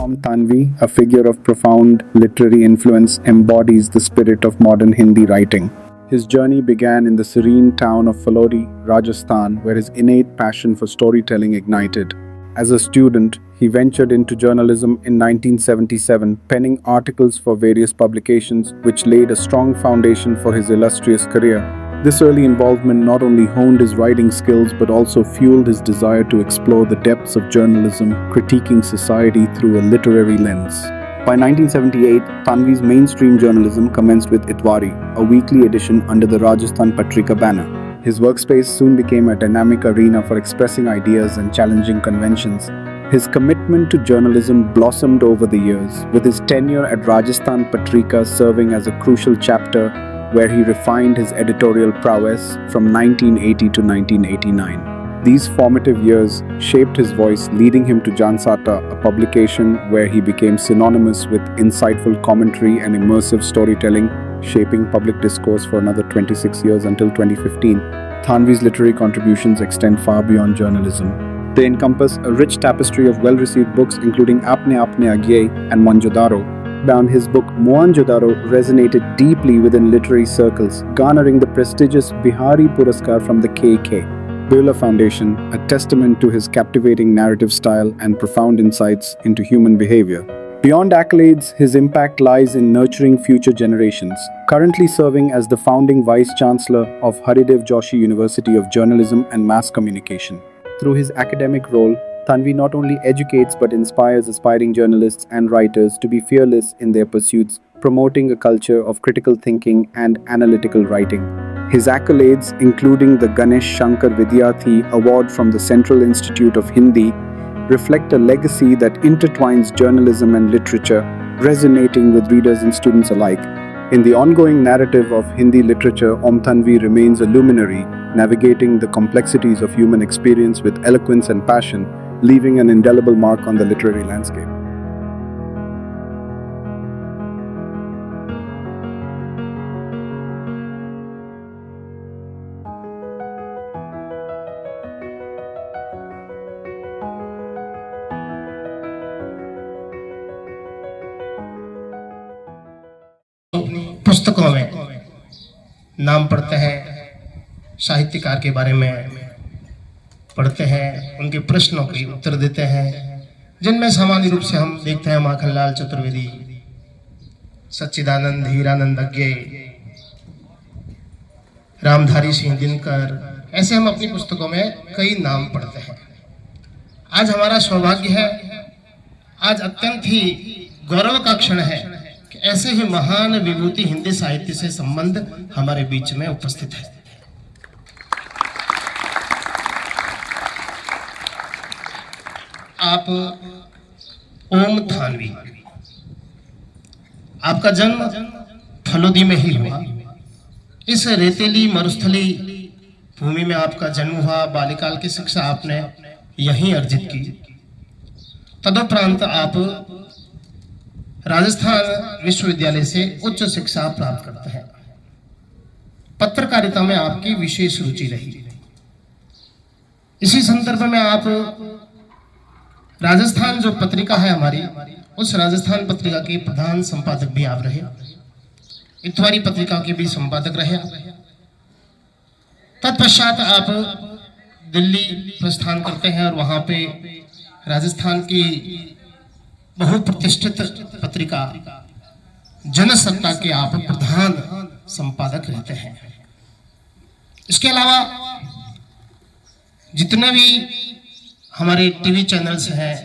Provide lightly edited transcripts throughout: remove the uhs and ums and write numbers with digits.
Om Tanvi, a figure of profound literary influence, embodies the spirit of modern Hindi writing. His journey began in the serene town of Phalodi, Rajasthan, where his innate passion for storytelling ignited. As a student, he ventured into journalism in 1977, penning articles for various publications, which laid a strong foundation for his illustrious career. This early involvement not only honed his writing skills but also fueled his desire to explore the depths of journalism, critiquing society through a literary lens. By 1978, Tanvi's mainstream journalism commenced with Itwari, a weekly edition under the Rajasthan Patrika banner. His workspace soon became a dynamic arena for expressing ideas and challenging conventions. His commitment to journalism blossomed over the years, with his tenure at Rajasthan Patrika serving as a crucial chapter where he refined his editorial prowess from 1980 to 1989. These formative years shaped his voice, leading him to Jansata, a publication where he became synonymous with insightful commentary and immersive storytelling, shaping public discourse for another 26 years until 2015. Tanvi's literary contributions extend far beyond journalism. They encompass a rich tapestry of well-received books including Apne Apne Agye and Mohenjo-daro. His book Mohenjo-daro resonated deeply within literary circles, garnering the prestigious Bihari Puraskar from the KK Birla Foundation, a testament to his captivating narrative style and profound insights into human behavior. Beyond accolades, his impact lies in nurturing future generations. Currently serving as the founding Vice-Chancellor of Haridev Joshi University of Journalism and Mass Communication. Through his academic role, Tanvi not only educates but inspires aspiring journalists and writers to be fearless in their pursuits, promoting a culture of critical thinking and analytical writing. His accolades, including the Ganesh Shankar Vidyarthi Award from the Central Institute of Hindi, reflect a legacy that intertwines journalism and literature, resonating with readers and students alike. In the ongoing narrative of Hindi literature, Om Tanvi remains a luminary, navigating the complexities of human experience with eloquence and passion, leaving an indelible mark on the literary landscape. पुस्तकों में नाम पढ़ते हैं, साहित्यकार के बारे में पढ़ते हैं, उनके प्रश्नों के उत्तर देते हैं, जिनमें सामान्य रूप से हम देखते हैं माखनलाल चतुर्वेदी, सच्चिदानंद हीरानंद अज्ञे, रामधारी सिंह दिनकर, ऐसे हम अपनी पुस्तकों में कई नाम पढ़ते हैं। आज हमारा सौभाग्य है, आज अत्यंत ही गौरव का क्षण है कि ऐसे ही महान विभूति हिंदी साहित्य से संबंध हमारे बीच में उपस्थित है। आप ओम थानवी, आपका जन्म फलोदी में ही हुआ। इस रेतीली मरुस्थली भूमि में आपका जन्म हुआ। बाल्यकाल की शिक्षा आपने यहीं अर्जित की। तदुपरांत आप राजस्थान विश्वविद्यालय से उच्च शिक्षा प्राप्त करते हैं। पत्रकारिता में आपकी विशेष रुचि रही। इसी संदर्भ में आप राजस्थान जो पत्रिका है हमारी, उस राजस्थान पत्रिका के प्रधान संपादक भी आप रहे। इतवारी पत्रिका के भी संपादक रहे। तत्पश्चात आप दिल्ली प्रस्थान करते हैं और वहां पे राजस्थान की बहुप्रतिष्ठित पत्रिका जनसत्ता के आप प्रधान संपादक रहते हैं। इसके अलावा जितने भी हमारे टीवी चैनल्स हैं,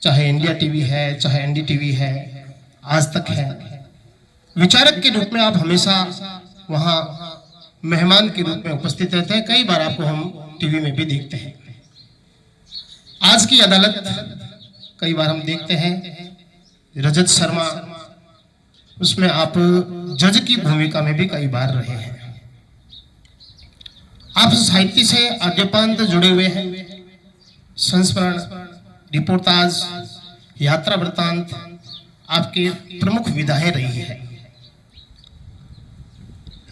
चाहे इंडिया टीवी है, चाहे एनडीटीवी है, आज तक है, विचारक के रूप में आप हमेशा वहां मेहमान के रूप में उपस्थित रहते हैं। कई बार आपको हम टीवी में भी देखते हैं। आज की अदालत कई बार हम देखते हैं, रजत शर्मा, उसमें आप जज की भूमिका में भी कई बार रहे हैं। आप साहित्य से आद्यपांत जुड़े हुए हैं। संस्मरण, रिपोर्टाज, यात्रा वृत्तांत आपके प्रमुख विधाएं रही है।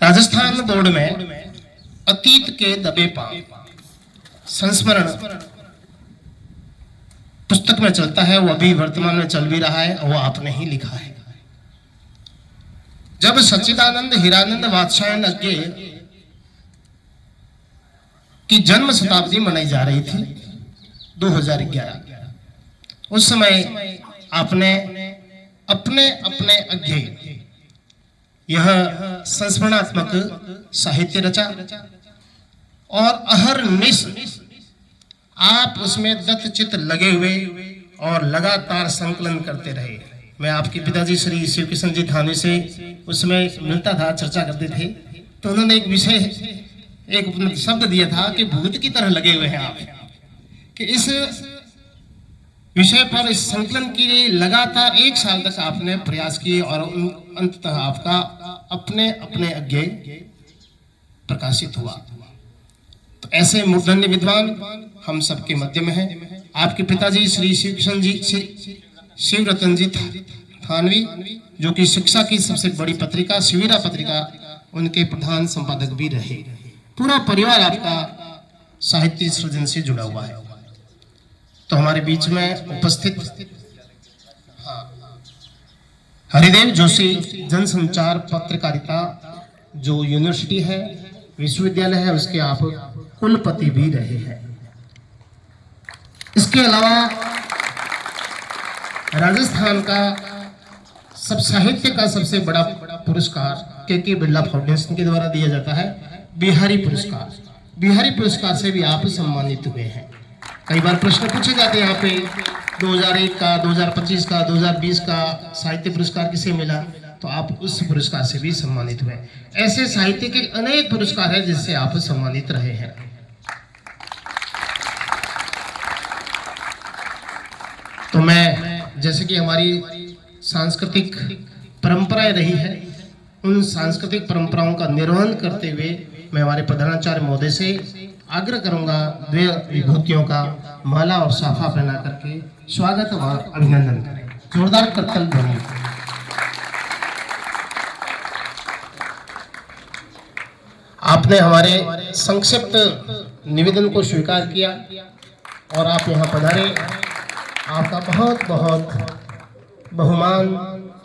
राजस्थान बोर्ड में अतीत के दबे पांव संस्मरण पुस्तक में चलता है वो अभी वर्तमान में चल भी रहा है और वो आपने ही लिखा है। जब सच्चिदानंद हीरानंद वात्स्यायन अज्ञे की जन्म शताब्दी मनाई जा रही थी 2011, उस समय आपने अपने अपने अज्ञे यह संस्मरणात्मक साहित्य रचा और अहरनिश आप उसमें दत्तचित्त लगे हुए और लगातार संकलन करते रहे। मैं आपके पिताजी श्री शिव किशन जी थाने से उसमें मिलता था, चर्चा करते थे, तो उन्होंने एक विषय, एक शब्द दिया था कि भूत की तरह लगे हुए हैं आप, कि इस विषय पर इस संकलन के लिए लगातार 1 साल तक आपने प्रयास किए और अंततः आपका अपने अपने अज्ञे प्रकाशित हुआ। तो ऐसे मूर्धन्य विद्वान हम सबके मध्य में हैं। आपके पिताजी श्री शिव किशन जी शिव रतन जी थानवी, जो कि शिक्षा की सबसे बड़ी पत्रिका शिविरा पत्रिका, उनके प्रधान संपादक भी रहे। पूरा परिवार आपका साहित्य सृजन से जुड़ा हुआ है। तो हमारे बीच में उपस्थित हरिदेव जोशी जनसंचार पत्रकारिता जो यूनिवर्सिटी है, विश्वविद्यालय है, उसके आप कुलपति भी रहे हैं। इसके अलावा राजस्थान का सब साहित्य का सबसे बड़ा पुरस्कार के बिरला फाउंडेशन के द्वारा दिया जाता है, बिहारी पुरस्कार। बिहारी पुरस्कार से भी आप सम्मानित हुए हैं। कई बार प्रश्न पूछे जाते हैं यहाँ पे 2001 का, 2025 का, 2020 का साहित्य पुरस्कार किसे मिला, तो आप उस पुरस्कार से भी सम्मानित हुए। ऐसे साहित्य के अनेक पुरस्कार हैं जिससे आप सम्मानित रहे हैं। तो मैं, जैसे कि हमारी सांस्कृतिक परंपराएं रही है, उन सांस्कृतिक परंपराओं का निर्वहन करते हुए मैं हमारे प्रधानाचार्य महोदय से आग्रह करूंगा 2 विभूतियों का माला और साफा पहना करके स्वागत और अभिनंदन करें। जोरदार करतल ध्वनि। आपने हमारे संक्षिप्त निवेदन को स्वीकार किया और आप यहाँ पधारे। आपका बहुत बहुत बहुमान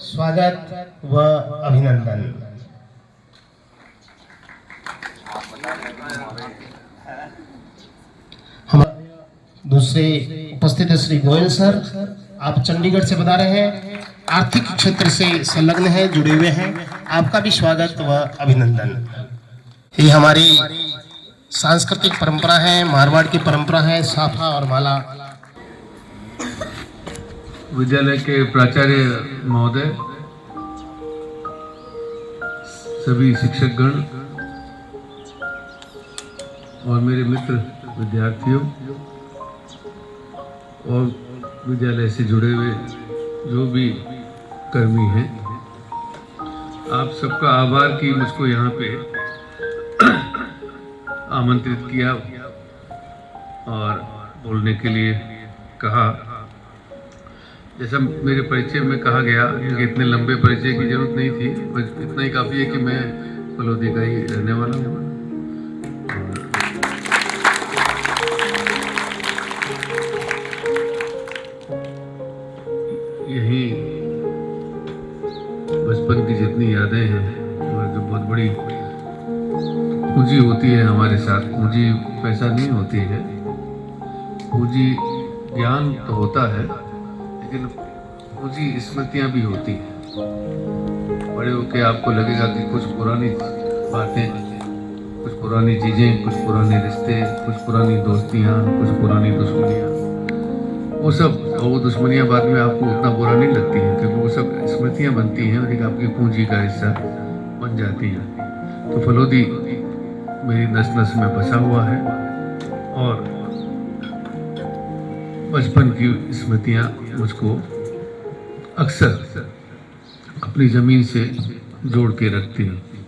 स्वागत व अभिनंदन। हम दूसरे उपस्थित है श्री गोयल सर, आप चंडीगढ़ से बता रहे हैं, आर्थिक क्षेत्र से संलग्न हैं, जुड़े हुए हैं। आपका भी स्वागत व अभिनंदन। ये हमारी सांस्कृतिक परंपरा है, मारवाड़ की परंपरा है, साफा और माला। विद्यालय के प्राचार्य महोदय, सभी शिक्षकगण और मेरे मित्र विद्यार्थियों और विद्यालय से जुड़े हुए जो भी कर्मी हैं, आप सबका आभार कि मुझको यहाँ पे आमंत्रित किया और बोलने के लिए कहा। जैसा मेरे परिचय में कहा गया कि इतने लंबे परिचय की जरूरत नहीं थी, बस इतना ही काफ़ी है कि मैं फलोदी का ही रहने वाला हूँ। यही बचपन की जितनी यादें हैं और जो बहुत बड़ी पूंजी होती है हमारे साथ, पूंजी पैसा नहीं होती है, पूंजी ज्ञान तो होता है, लेकिन पूंजी स्मृतियाँ भी होती हैं। बड़े होके आपको लगेगा कि कुछ पुरानी बातें, कुछ पुरानी चीज़ें, कुछ पुराने रिश्ते, कुछ पुरानी दोस्तियाँ, कुछ पुरानी दुश्मनियाँ, वो सब, और वो दुश्मनियाँ बाद में आपको उतना बुरा नहीं लगती हैं क्योंकि वो सब स्मृतियाँ बनती हैं और एक आपकी पूंजी का हिस्सा बन जाती हैं। तो फलोदी मेरी नस नस में बसा हुआ है और बचपन की स्मृतियाँ मुझको अक्सर अपनी ज़मीन से जोड़ के रखती हैं।